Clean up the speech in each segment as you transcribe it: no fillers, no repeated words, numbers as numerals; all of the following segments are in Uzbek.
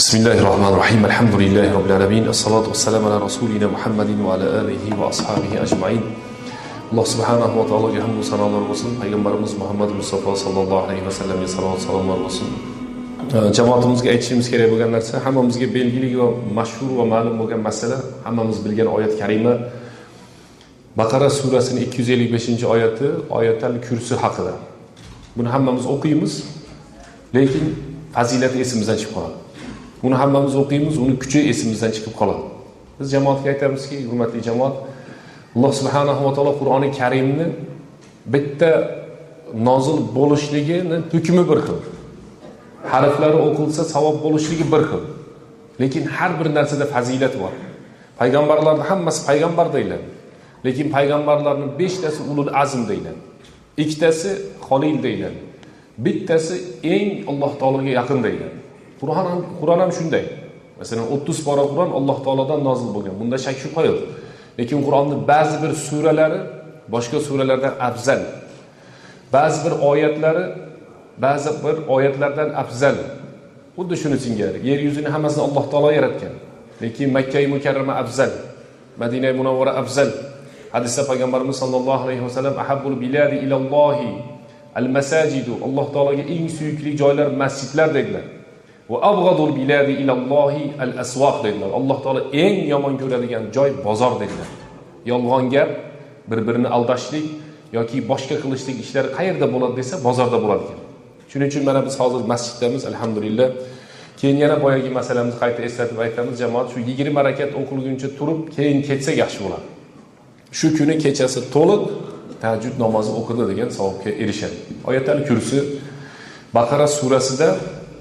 Bismillahirrahmanirrahim. Elhamdülillahi Rabbil alemin. Esselatu vesselamu ala Resulina Muhammedin ve ala alihi ve ashabihi ecmain. Allah subhanahu ve ta'ala'ya hamdü sanalar olsun. Peygamberimiz Muhammed Mustafa sallallahu aleyhi ve sellem'e salavat salamlar olsun. Cemaatimizga aytishimiz kerak bo'lgan narsa, hammamizga belgili va mashhur va ma'lum bo'lgan masala, hammamiz bilgan oyat karima Baqara surasining 255-oyati Oyatul Kursi haqida. Buni hammamiz o'qiymiz, lekin fazilati esimizdan chiqib qoladi. Buni hammamiz o'qiymiz, uni kuchi esimizdan chiqib qoladi. Biz jamoatga aytamizki, hurmatli jamoat, Alloh subhanahu va taolo Qur'oni Karimni bitta nozil bo'lishligini hukmi bir xil. Harflari o'qilsa savob bo'lishligi bir xil. Lekin har bir narsada fazilat bor. Payg'ambarlarning hammasi payg'ambar deyiladi. Lekin payg'ambarlarning 5tasi ulul azm deyiladi. 2tasi Xolil deyiladi. Bittasi eng Alloh taologa yaqin deyiladi. Qur'on ham shunday. Masalan, 30 pora Qur'on Alloh taolodan nozil bo'lgan. Bunda shak shubha yo'q. Lekin Qur'onning ba'zi bir suralari boshqa suralardan afzal. Ba'zi bir oyatlardan afzal. Xuddi shuni singari. Yer yuzini hammasini Alloh taolo yaratgan. Lekin Makka mukarrama afzal. Madina munawvara afzal. Hadisda payg'ambarimiz sollallohu alayhi vasallam ahabbul biladi ilallohi al-masajidu. Alloh taologa eng suyukli joylar masjidlar dedilar. Va abghadul biladi ilallohi al-aswaq dedilar. Alloh taolo eng yomon ko'radigan joy bozor dedilar. Yolg'on gap, bir-birini aldashlik yoki boshqa qilishlik ishlar qayerda bo'ladi desa, bozorda bo'ladi ekan. Shuning uchun mana biz hozir masjiddamiz, alhamdulillah. Keyin yana boyagi masalamizni qayta eslatib aytamiz, jamoat shu 20 rakat o'qilguncha turib, keyin ketsa yaxshi bo'ladi. Shu kuni kechasi to'liq tahajjud namozi o'qidi degan savobga erishadi. Oyatul Kursi Baqara surasida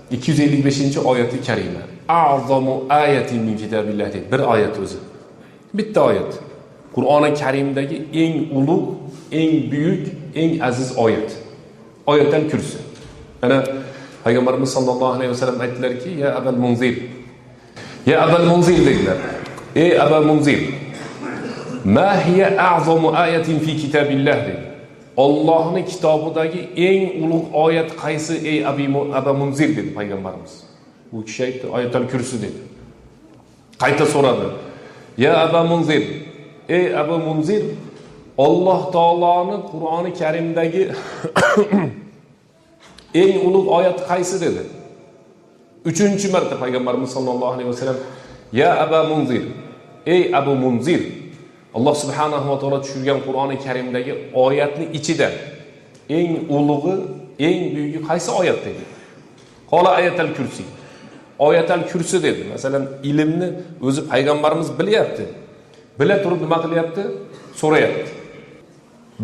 255-oyati karima. A'zomu ayatin min kitabillah deb bir oyat o'zi. Bitta oyat. Qur'oni Karimdagi eng ulug', eng buyuk, eng aziz oyat. Oyatul Kursi. Ana payg'ambarimiz sollallohu alayhi vasallam aytdilarki, ya Abul Munzir. Ya Abul Munzir dedilar. Ey Abul Munzir. Ma hiya a'zomu ayatin fi kitabillah dedi. Allohning kitobidagi eng ulug' oyat qaysi ey Abu Munzir dedi payg'ambarimiz. Bu kishi aytdi, Oyatul Kursi dedi. Qayta so'radi. Ya Abu Munzir, ey Abu Munzir, Alloh taoloning Qur'oni Karimdagi eng ulug' oyat qaysi dedi. 3-marta payg'ambarimiz sollallohu alayhi vasallam, ya Abu Munzir, ey Abu Munzir, Alloh subhanahu va taolo tushirgan Qur'oni Karimdagi oyatning ichida eng ulug'i, eng buyugi qaysi oyat dedi? Qola Oyatul Kursi. Oyatul Kursi dedi. Masalan, ilmni o'zi payg'ambarimiz bilyapti. Bila turib nima qilyapti? So'rayapti.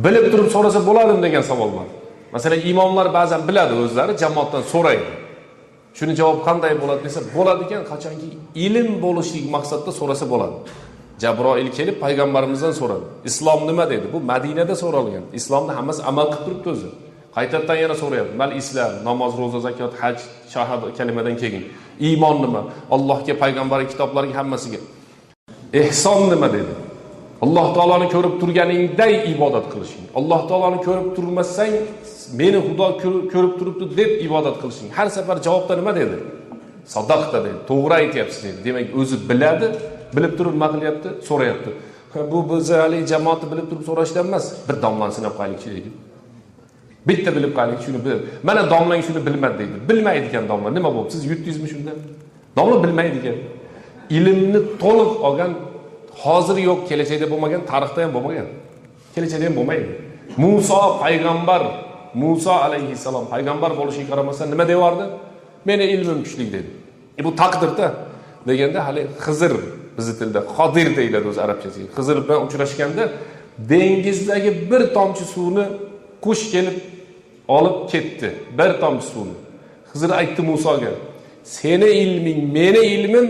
Bilib turib so'rasa bo'ladimi degan savol bor. Masalan, imomlar ba'zan biladi o'zlari, jamoatdan so'raydi. Shuni javob qanday bo'ladi desa, bo'ladi ekan, qachonki ilm bo'lishlik maqsadda so'rasa bo'ladi. Jabroil kelib payg'ambarimizdan so'radi. Islom nima dedi? Bu Madinada so'ralgan. Islomni hammasi amal qilib turibdi o'zi. Qaytadan yana so'rayapti. Mal islam, namoz, ro'za, zakot, haj, shahodat kalimadan keyin. Iymon nima? Allohga, payg'ambarning kitoblariga hammasiga. Ihson nima dedi? Alloh taoloni ko'rib turganingday ibodat qilishing. Alloh taoloni ko'rib turmasang, meni Xudo ko'rib turibdi deb ibodat qilishing. Har safar javobda nima dedi? Sadaqta dedi. To'g'ri aytyapsiz dedi. Demak, o'zi biladi. Bilib turib nima qilyapti? So'rayapti. Bu biz hali jamoatni bilib turib so'rashdan emas, bir domlani sinab qo'yaylik deydi. Bitta bilib qo'yaylik, shuni bil. Mana domlang shuni bilmadi deydi. Bilmaydi ekan domla. Nima bo'ldi? Siz yutdingizmi shunda? Domla bilmaydi ekan. Ilmni to'liq olgan, hozir yo'q, kelajakda bo'lmagan, tarixda ham bo'lmagan. Kelajakda ham bo'lmaydi. Musa payg'ambar, Musa alayhissalom payg'ambar bo'lishiga qaramasdan nima deyordi? Meni ilmim kuchli dedi. Bu taqdirda deganda hali Xizr bizning tilda Qodir deyiladi o'z arabchasiga. Xizr bilan uchrashganda dengizdagi bir tomchi suvni qush kelib olib ketdi. Bir tomchi suvni. Xizr aytdi Musoga, "Seni ilming, meni ilmim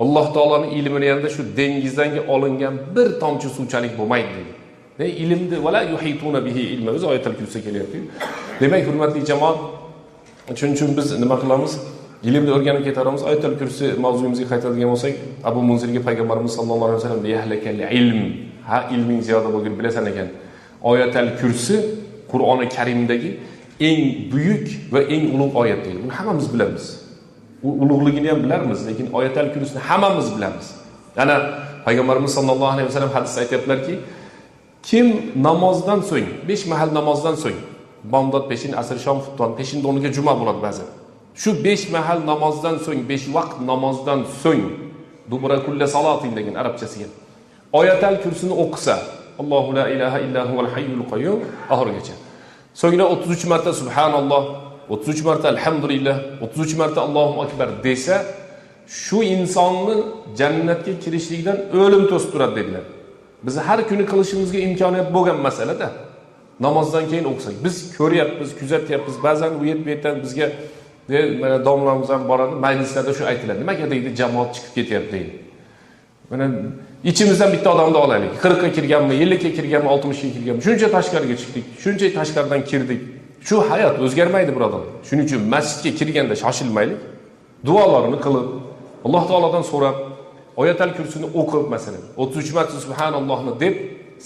Alloh taoloning ilmini yanında shu dengizdan olingan bir tomchi suvchalik bo'lmaydi" dedi. Ne ilmni vala yuhituna bihi ilma. O'z oyatul kursi kelyapti. Demak, hurmatli jamoat, shuning uchun biz nima qilamiz? Ilmni o'rganib ketaramiz. Oyatul Kursi mavzuyimizga qaytadigan bo'lsak, Abu Munzirga payg'ambarimiz sollallohu alayhi vasallam yahlakal ilm. Ha, ilming ziyoda bo'lgan bilasan ekan. Oyatul Kursi Qur'oni Karimdagi eng buyuk va eng ulug' oyat deydi. Buni hammamiz bilamiz. ulug'ligini ham bilamiz, lekin oyatal kursini hammamiz bilamiz. Yana payg'ambarimiz sollallohu alayhi vasallam hadisda aytibdilarki, kim namozdan so'ng, 5 mahal namozdan so'ng, bomdod peshin, asr, shom, xufton, peshinda o'rniga juma bo'ladi ba'zan. Shu 5 mahal namozdan so'ng, 5 vaqt namozdan so'ng, dubura kulli salatin degan arabchasiga oyatal kursini o'qisa, Allohu la ilaha illa huval hayyul qayyum oxirigacha. So'ngra 33 marta subhanalloh, 33 marta alhamdulillah, 33 marta Allohu akbar desa, shu insonni jannatga kirishlikdan o'lim to'sib turadi dedilar. Biz har kuni qilishimizga imkoniyat bo'lgan masalada namozdan keyin o'qisak, biz ko'ryapmiz, kuzatyapmiz, ba'zan u yerdan bizga mana domlamiz ham boradi, majlislarda shu aytiladi. Nimaga deydi, jamoat chiqib ketyapti deydi. Mana ichimizdan bitta odamni olaylik. 40 ga kirganmi, 50 ga kirganmi, 60 ga kirganmi, shuncha tashqariga chiqdik, shuncha tashqaridan kirdik. Shu hayot o'zgarmaydi, birodar. Shuning uchun masjidga kirganda shoshilmaylik. Duolarni qilib, Alloh taolodan so'rab, oyatal kursini o'qib, masalan, 33 marta subhanallohni deb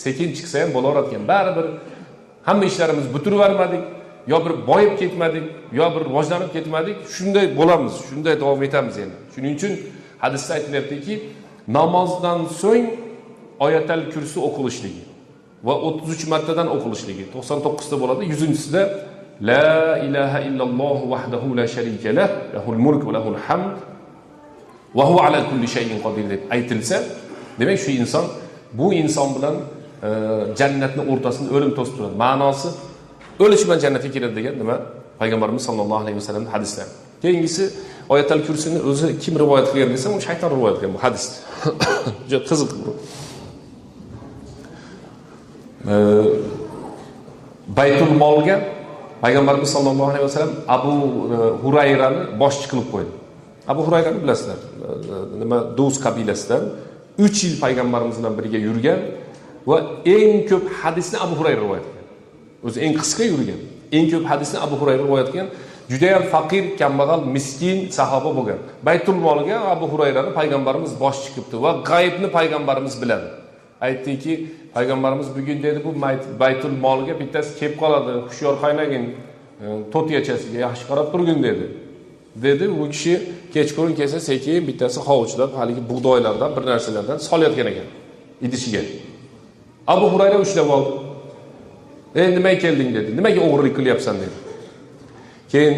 sekin chiqsa ham bo'laveradigan. Baribir hamma ishlarimiz bitirib vermadik, yo bir boyib ketmadik, yo bir rivojlanib ketmadik, shunday bo'lamiz, shunday davom etamiz yana. Shuning uchun hadisda aytilyaptiki, namozdan so'ng oyatal kursi o'qilishligi va 33 martadan o'qilishligi. 99 ta bo'ladi, 100-sida la ilaha illalloh vahdahu la sharika lah, lahul mulk va lahul hamd va huwa ala kulli shay'in qodir deb aytilsa, demak shu inson bu inson bilan jannatni o'rtasida o'lim to'sib turadi. Ma'nosi o'lish bilan jannatga kiradi degan nima? Payg'ambarimiz sollallohu alayhi vasallam hadislar. Keyingisi oyatal kursini o'zi kim rivoyat qilgan desam, u shayton rivoyat qilgan bu hadis. Juda qiziq bu. Baytul molga Payg'ambarimiz sollallohu alayhi vasallam Abu Hurayrani boshchi qilib qo'ydi. Abu Hurayrani bilasizlar, nima Dous qabilasidan 3 yil payg'ambarimiz bilan birga yurgan va eng ko'p hadisni Abu Hurayra rivoyat qilgan. O'zi eng qisqa yurgan, eng ko'p hadisni Abu Hurayra rivoyat qilgan. Juda ham faqir, kambag'al, miskin sahoba bo'lgan. Baytul molga Abu Hurayrani payg'ambarimiz boshchi qilibdi va g'aybni payg'ambarimiz biladi. Aytdiki, payg'ambarimiz bugun dedi, bu Baytul molga bittasi kelib qoladi, hushyor qaynagin, to'tiyachasiga yaxshi qarab turgin dedi. U kishi kechqurun kelsa, sekin bittasi hovuchlab haligi bug'doylardan, bir narsalardan solayotgan ekan idishiga. Abu Hurayra ushlab oldi. Nimaga kelding dedi. Nimaga o'g'irlik qilyapsan dedi. Keyin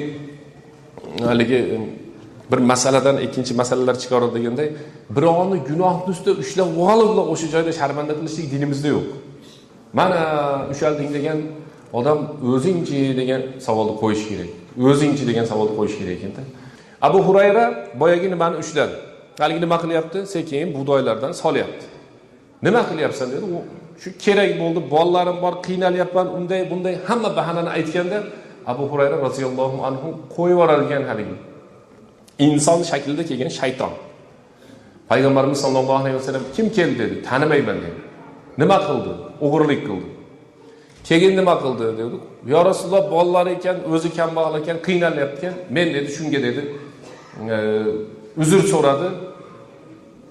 haligi bir masaladan ikkinchi masalalar chiqarib deganday, birovni gunohni ustida ushlab olib o'sha joyda sharmanda qilishlik dinimizda yo'q. Mana ushalding degan odam o'zingchi degan savolni qo'yish kerak. O'zingchi degan savolni qo'yish kerak ekan-da. Abu Hurayra boyagi nimani ushladi. Haligi nima qilyapti? Sekin bug'doylardan solyapti. Nima qilyapsan dedi. U shu kerak bo'ldi, bolalarim bor, qiynalyapman, unday bunday hamma bahanani aytganda Abu Hurayra roziyallohu anhu qo'yib yuborgan haligi inson shaklida kelgan shayton. Payg'ambarimiz sollallohu alayhi vasallam kim keldi dedi. Tanimayman dedi. Nima qildi? O'g'irlik qildi. Keyin nima qildi dedi. Ya Rasululloh, bolalar ekan, o'zi kambag'al ekan, qiynalyapti. Men dedi, shunga dedi, uzr so'radi.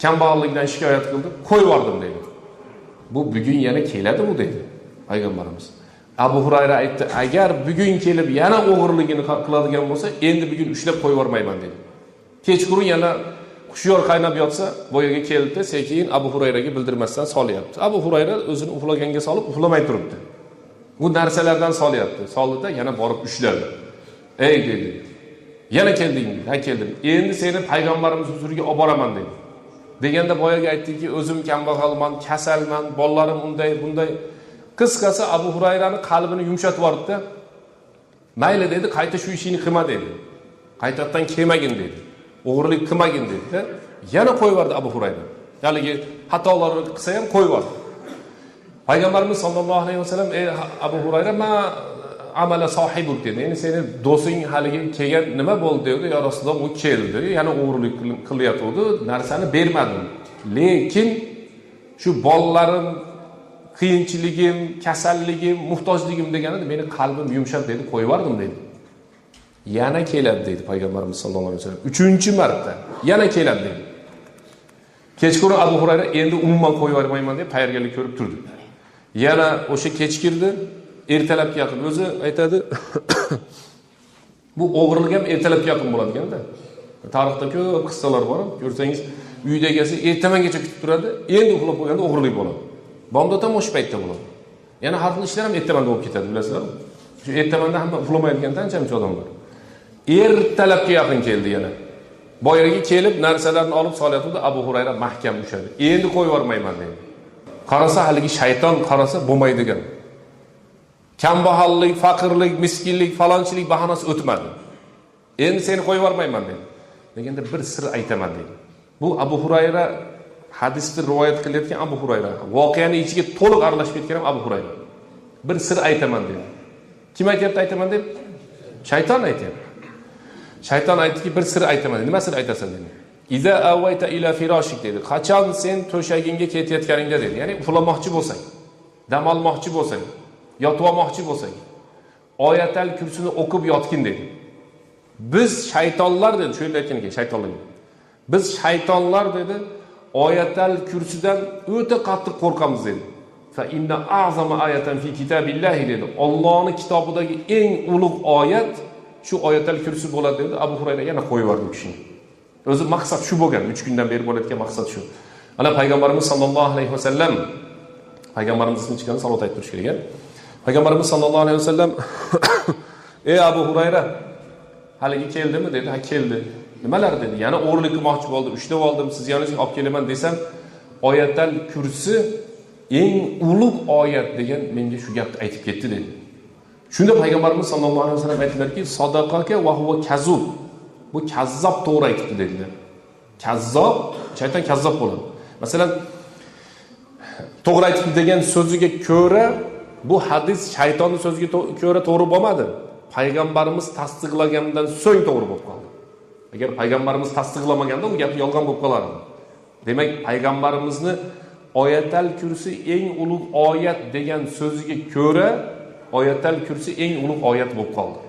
Kambag'allikdan shikoyat qildi, qo'yib yubordim dedi. Bu bugun yana keladi bu dedi payg'ambarimiz. Abu Hurayra aytdi, agar bugun kelib yana o'g'irligini qiladigan bo'lsa, endi bugun ushlab qo'yib yubormayman dedi. Kechqurun yana hushyor qaynab yotsa, boyaga keldi, sekin Abu Hurayraga bildirmasdan solyapti. Abu Hurayra o'zini uxlaganga solib, uxlamay turibdi. Bu narsalardan solyapti. Soldida yana borib ushladi. Ey dedi. Yana kelding, ha keldim. Endi seni payg'ambarimiz huzuriga olib boraman dedi. Deganda boyaga aytdiki, o'zim kambag'alman, kasalman, bolalarim unday bunday. Qisqasi Abu Hurayrani qalbini yumshatib yubordi-da. Mayli dedi, qayta shu ishingni qilma dedi. Qaytadan kelmagin dedi. O'g'irlik qilmagin dedi. Yana qo'yib yubordi Abu Hurayra. Haligi xatolarni qilsa ham qo'yib yubordi. Payg'ambarimiz sollallohu alayhi vasallam, ey Abu Hurayra, ma amala sohibuk dedi. Endi seni do'sting haligi kelgan nima bo'ldi dedi. Ya Rasululloh, u keldi, yana o'g'irlik qilyapti, narsani bermadim. Lekin shu bolalarim, qiyinchiligim, kasalligim, muhtojligim deganida meni qalbim yumshab dedi, qo'yib yubordim dedi. Yana keladi dedi payg'ambarimiz sollallohu alayhi vasallam. 3-marta yana keladi dedi. Kechqurun Abu Hurayra endi umuman qo'yib yubormayman deb tayyorgarlik ko'rib turdi. Yana o'sha kechkirdi, ertalabga yaqin o'zi aytadi. Bu o'g'irlik ham ertalabga yaqin bo'ladi-da. Tarixda ko'p qissalar bor. Ko'rsangiz, uyda egasi ertamangacha kutib turadi, endi uxlab qo'yganda o'g'rilik bo'ladi. Bomdod ham o'sha paytda bo'ladi. Yana har xil ishlar ham ertamanda bo'lib ketadi, bilasizlarmi? Shu ertamanda hamma uxlamayotganda qancha odamlar. Ertalabga yaqin keldi yana. Boyaga kelib narsalarni olib solyapti, Abu Hurayra mahkam ushadi. Endi qo'yib yubormayman dedi. Qarasa haligi shayton qarasa bo'lmaydigan. Kambag'allik, faqirlik, miskinlik, falonchilik bahonasi o'tmadi. Endi seni qo'yib yubormayman dedi. Deganda bir sir aytaman dedi. Bu Abu Hurayra hadisni rivoyat qilayotgan Abu Hurayra. Voqeani ichiga to'liq aralashib ketgan Abu Hurayra. Bir sir aytaman dedi. Kim aytayapti aytaman deb? Shayton aytayapti. Shayton aytdiki, bir sir aytaman dedi. Nima sir aytasan dedi. Iza awayta ila firashik dedi. Qachon sen to'shagingga ketayotganingda dedi. Ya'ni uxlamoqchi bo'lsang, dam olmoqchi bo'lsang, yotib olmoqchi bo'lsang, oyatal kursini o'qib yotgin dedi. Biz shaytonlar dedi, shu yerda aytgan ekan shaytonlar. Biz shaytonlar dedi, oyatal kursidan o'ta qattiq qo'rqamiz dedi. Fa inna a'zama ayatan fi kitabillahi dedi. Allohning kitobidagi eng ulug' oyat shu oyatal kursi bo'ladi dedi. Abu Hurayra yana qo'yib yubordi kishini. O'zi maqsad shu bo'lgan, 3 kundan beri bo'layotgan maqsad shu. Ana payg'ambarimiz sollallohu alayhi vasallam payg'ambarimiz ismi chiqqan salovat aytib turish kerak. Payg'ambarimiz sollallohu alayhi vasallam ey Abu Hurayra haligi keldimi dedi. Ha keldi. Nimalar dedi? Yana o'g'irlik qilmoqchi bo'ldi, ushlab oldim, siz yoningizga olib kelaman desam, oyatal kursi eng ulug' oyat degan menga shu gapni aytib ketdi dedi. Shunda payg'ambarimiz sollallohu alayhi vasallam aytdilarki, sadaqaka va huwa kazub. Bu kazzob to'g'ri aytibdi dedilar. Kazzob, shayton kazzob bo'ladi. Masalan, to'g'ri aytibdi degan so'ziga ko'ra bu hadis shaytonning so'ziga ko'ra to'g'ri bo'lmadi. Payg'ambarimiz tasdiqlagandan so'ng to'g'ri bo'lib qoldi. Agar payg'ambarimiz tasdiqlamaganda u gap yolg'on bo'lib qolardi. Demak, payg'ambarimizni oyatal kursi eng ulug' oyat degan so'ziga ko'ra oyatal kursi eng ulug' oyat bo'lib qoldi.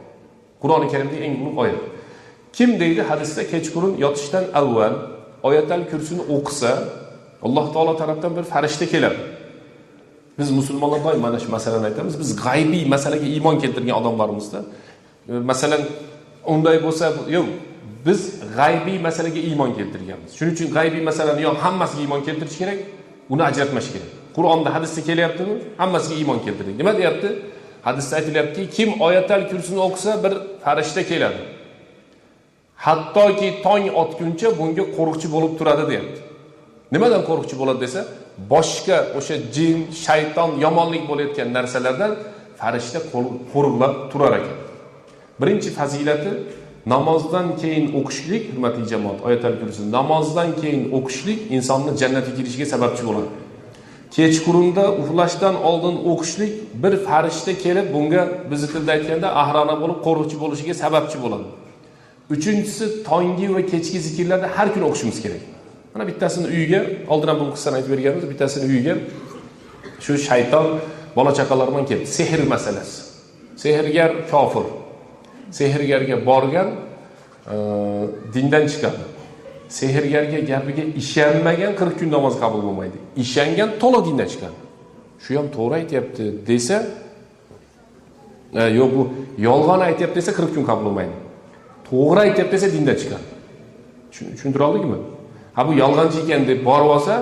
Qur'oni Karimdagi eng ulug' oyat. Kim deydi hadisda kechqurun yotishdan avval oyatal kursini o'qisa, Alloh taolo tarafdan bir farishta keladi. Biz musulmonlar doim mana shu masalani aytamiz. Biz g'aybiy masalaga iymon keltirgan odamlarimizda. Masalan, unday bo'lsa, yo'q, biz g'aybiy masalaga iymon keltirganmiz. Shuning uchun g'aybiy masalani yo hammasiga iymon keltirish kerak, uni ajratmash kerak. Qur'onda hadisda kelyaptimi? Hammasiga iymon keltiring. Nima deyapti? Hadisda aytilyaptiki, kim oyatal kursini o'qisa, bir farishta keladi. Hattoki tong otguncha bunga qo'riqchi bo'lib turadi deyapti. Nimadan qo'riqchi bo'ladi desa, boshqa o'sha jin, shayton, yomonlik bo'layotgan narsalardan farishta qo'riqlab turar ekan. Birinchi fazilati namozdan keyin o'qishlik, hurmatli jamoat, oyatal kursi namozdan keyin o'qishlik insonni jannatga kirishiga sababchi bo'ladi. Kechqurunda uxlashdan oldin o'qishlik bir farishta kelib bunga bizni tilda aytganda ahrona bo'lib qo'riqchi bo'lishiga sababchi bo'ladi. Uchinchisi, tongi va kechki zikrlarda har kun o'qishimiz kerak. Mana bittasini uyiga, oldin ham bu qissani aytib berganmiz, bittasini uyiga shu shayton bola chaqalar bilan keldi. Sehr masalasi. Sehrgar kofir. Sehrgarga borgan dindan chiqadi. Sehrgarga gapiga ishonmagan 40 kun namoz qabul bo'lmaydi. Ishongan to'liq dindan chiqadi. Shu ham to'g'ri aytayapti desa, yo'q bu yolg'on aytayapti desa 40 kun qabul bo'lmaydi. To'g'ri aytayapti desa dindan chiqadi. Tushuntira oldingmi? Ha bu yolg'onchi ekan deb borib olsa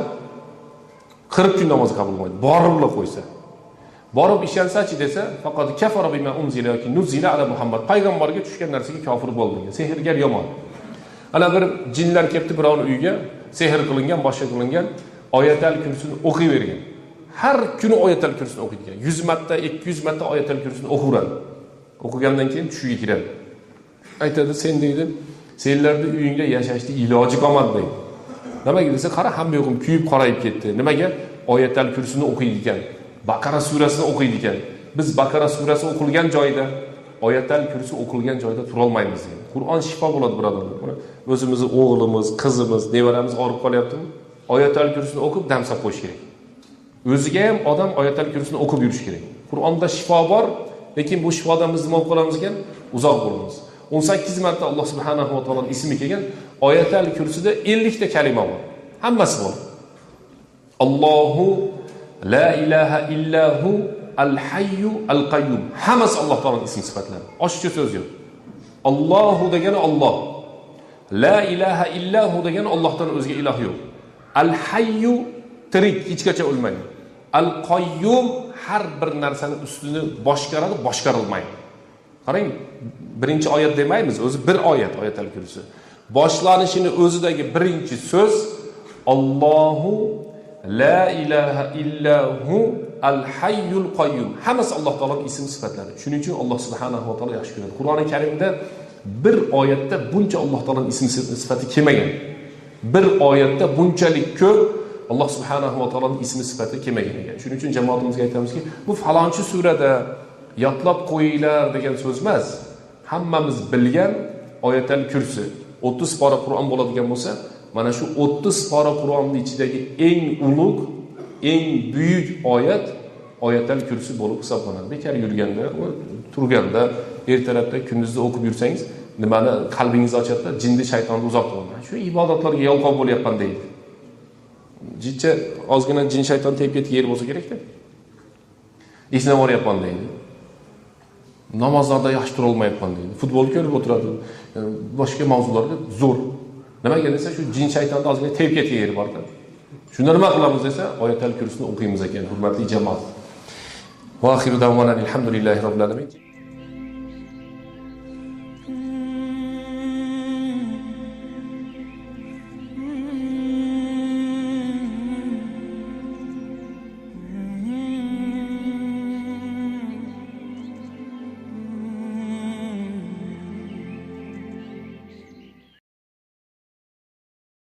40 kun namoz qabul bo'lmaydi. Borib qo'ysa. Borib ishonsa-chi desa, faqat kafara bima unzila yoki nuzila ala Muhammad. Payg'ambarga tushgan narsaga kofir bo'ldi. Sehrgar yomon. Ana bir jinlar kelibdi birovning uyiga, sehr qilingan, boshqa qilingan oyatal kursini o'qiyvergan. Har kuni oyatal kursini o'qiydi. 100 marta, 200 marta oyatal kursini o'qiveradi. O'qigandan keyin tushiga kiradi. Aytadi, sen deydi, senlarning uyingda yashashni iloji qolmadi deydi. Nimaga desa, qara, hamma yo'qim kuyib qorayib ketdi. Nimaga? Oyatal kursini o'qiydi ekan. Baqara surasini o'qiydi ekan. Biz Baqara surasi o'qilgan joyda, oyatal kursi o'qilgan joyda tura olmaymiz deydi. Qur'on shifo bo'ladi, birodarlar. O'zimizni o'g'limiz, qizimiz, nevaramiz og'rib qolyaptimi? Oyatal kursini o'qib dam solib qo'yish kerak. O'ziga ham odam oyatal kursini o'qib yurish kerak. Qur'onda shifo bor, lekin bu shifodan biz nima qilamiz ekan? Uzoq bo'lamiz. 18 marta Alloh subhanahu va taoloning ismi kelgan oyatal kursida 50 ta kalima bor. Hammasi bor. Allohu la ilaha illahu al-hayyu al-qayyum. Hammasi Alloh taoloning ismi sifatlari. Oshcha so'z yo'q. Allohu degani Alloh. La ilaha illahu degan Allohdan o'zga iloh yo'q. Al-hayyu tirik, hech qachon o'lmaydi. Al-qoyyum har bir narsani ustini boshqaradi, boshqarilmaydi. Qarang, birinchi oyat demaymiz, o'zi bir oyat, oyatul kursi. Boshlanishini o'zidagi birinchi so'z Allohu la ilaha illahu al-hayyul qoyyum. Hammasi Alloh taoloning ism sifatlari. Shuning uchun Alloh subhanahu va taolo yaxshi ko'radi. Qur'oni Karimda bir oyatda buncha Alloh taoloning ism sifati kelmagan. Bir oyatda bunchalik ko'p Alloh subhanahu va taoloning ismi sifati kelmagan ekan. Shuning uchun jamoatimizga aytamizki, bu falonchi surada yotlab qo'yinglar degan so'z emas. Hammamiz bilgan oyatul kursi 30 pora Qur'on bo'ladigan bo'lsa, mana shu 30 pora Qur'onning ichidagi eng ulug', eng buyuk oyat oyatul kursi bo'lib hisoblanadi. Bekor yurganda, turganda, ertalabda, kunduzda o'qib yursangiz, nimani qalbingizni ochadi, jinni shaytonni uzoq qiladi. Shu ibodatlarga yolg'on bo'lyapman deydi. Jincha ozgina jin shayton tegib ketgan yer bo'lsa kerak-da. Esnab boryapman deydi. Namozlarda yaxshi tura olmayapman deydi. Futbol ko'rib o'tiradi. Boshqa mavzularda zo'r. Nimaga desa, shu jin shaytonda ozgina tegib ketgan yer bor-da. Shunda nima qilamiz desa, oyatul kursini o'qiymiz ekan, hurmatli jamoat. Va oxiru davona alhamdulillahi robbil alamin.